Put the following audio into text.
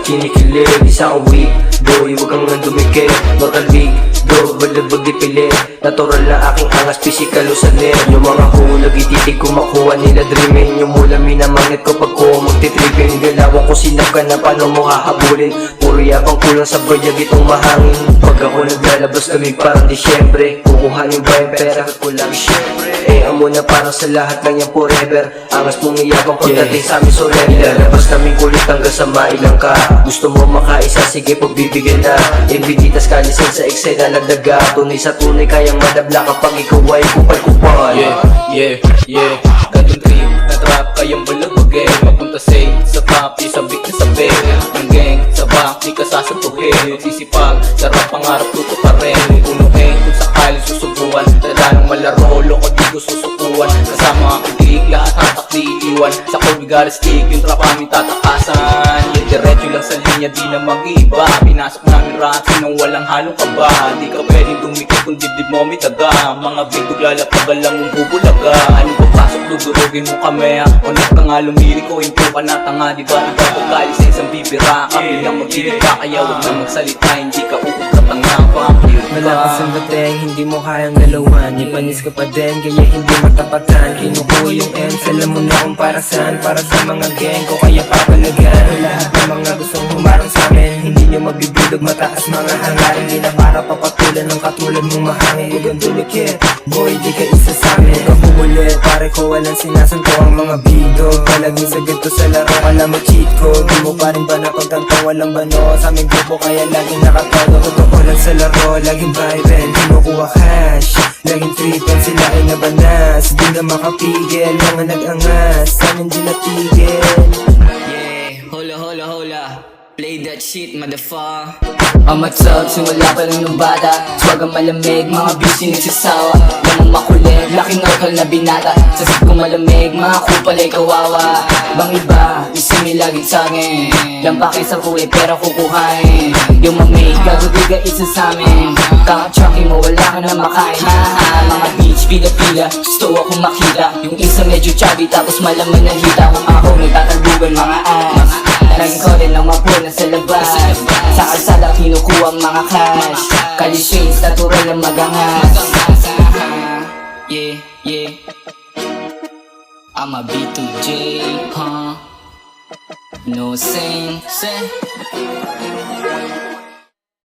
kinikilig. Isa akong weak boy, huwag kang nga dumikit. No talbig, do, balabag di pilit. Natural na aking angas, physical usanin. Yung mga hulag, ititig ko makuha nila dreaming. Yung mula minamangit ko pag ko magtitripin. Galawan ko sinap ka na paano mo hahabulin. Puro yapang kulang sa bayag itong mahangin. Pag ako naglalabas kami parang Disyembre, kukuhanin ba yung pera ko lang syempre. Amo na parang sa lahat lang yan forever. Angas mong iyabang pagdating sa amin surrender. Labas namin kulit hanggang sa mailang ka. Gusto mo makaisa, sige pagbibigyan na. Invititas kalisan sa eksena nagdaga. Tunay sa tunay kayang madabla kapag ikaw ay kupal-kupal. Ganun trip na trap kayang balabagay. Mapunta sa top, yung sabik na sabi. Yung gang sa back, di ka sasantuhin. Magsisipag, sarap pangarap tuto pa rin. Punuhin kung sakaling susubuan. Tala ng malaro, loko di ko susukuan. Kasama ang kilig, lahat hatak di iiwan. Sa core bigaras stick, yung trap aming tatakasan. Diretso lang sa linya, di na mag-iba. Pinasok namin rats nang walang halong kaba. Di ka pwedeng dumikit kung dibdib mo may taga. Mga bigdog lalapagal lang mong bubulaga. Anong papasok, dudurugin mo kami. Unak ka nga lumili ko, intro ka na tanga. Diba iba pagkalis sa isang bibira. Kami lang magdilig ka, kaya huwag na magsalita. Hindi ka ukot ka tanga, Malakas ang dating, hindi mo kayang galawan. Ipanis ka pa din, kaya hindi matapatan. Kinukuha yung ends, alam mo na kung para saan. Para sa mga gang ko, kaya papalagan. Lahat ng mga gustong humarang sa amin, hindi nyo mabibilog mataas mga hangarin. Di na para papatulan ng katulad mong mahangin. Huwag ang dumikit, boy di ka isa sa amin. Kapulit, pare ko walang sinasanto ang mga bigo. Palaging sa ganito sa laro, alam mo cheat ko. Di mo pa rin ba napagtanto, walang bano sa aming grupo, kaya laging nakatodo. Totoo lang sa laro, laging vibin, kinukuha cash. Laging trippin, sila ay nabanas. Di na makapigil, mga nag-angas. Sana hindi natigil. Hola, play that shit, motherfucker. Ang matsag, simula pa lang nung bata. Swag ang malamig, mga busy nagsasawa. Lamang makulit, laking norkal na binata. Sa sit kong malamig, mga kupal ay kawawa. Bang iba, isimi laging sangin. Lampaki sa kuwi, pero kukuhain. Yung mamig, gagawin isa sa amin. Kaka-chucky mo, wala ka na makain. Mga beach, pila-pila, gusto akong makita. Yung isa medyo chubby, tapos malaman na hita. Kung ako nagtatalbugan mga ass. Laging ko rin ang mapuna sa labas. Sa kalsada kinukuha ang mga cash. Kalisways, natural ang magangas. Yeah I'm a B2J, huh? No saying, say